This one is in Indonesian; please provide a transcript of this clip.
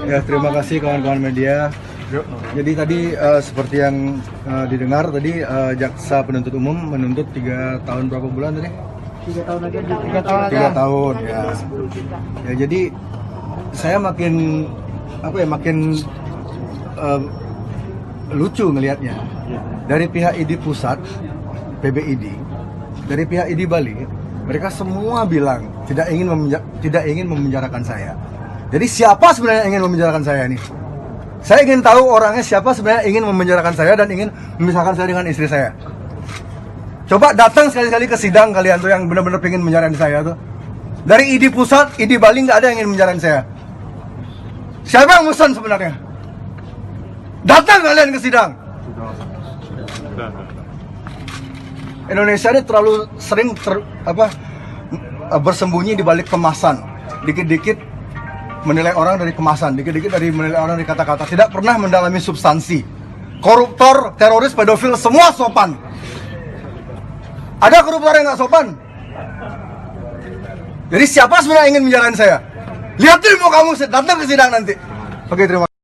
Ya, terima kasih kawan-kawan media. Jadi tadi seperti yang didengar tadi jaksa penuntut umum menuntut 3 tahun berapa bulan tadi? 3 tahun aja. 3 tahun ya. Ya jadi saya makin lucu ngelihatnya. Dari pihak ID pusat, PBID, dari pihak ID Bali, mereka semua bilang tidak ingin memenjarakan saya. Jadi siapa sebenarnya yang ingin memenjarakan saya ini? Saya ingin tahu orangnya siapa sebenarnya ingin memenjarakan saya dan ingin memisahkan saya dengan istri saya. Coba datang sekali-kali ke sidang kalian tuh yang benar-benar pengen menjarakan saya tuh. Dari ID pusat, ID Bali nggak ada yang ingin menjarakan saya. Siapa yang musan sebenarnya? Datang kalian ke sidang. Indonesia ini terlalu sering bersembunyi di balik kemasan. Dikit-dikit menilai orang dari kemasan, dikit-dikit dari menilai orang dari kata-kata, tidak pernah mendalami substansi. Koruptor, teroris, pedofil, semua sopan. Ada koruptor yang nggak sopan? Jadi siapa sebenarnya ingin menjarakan saya? Lihatin muka kamu, datang ke sidang nanti. Oke, terima kasih.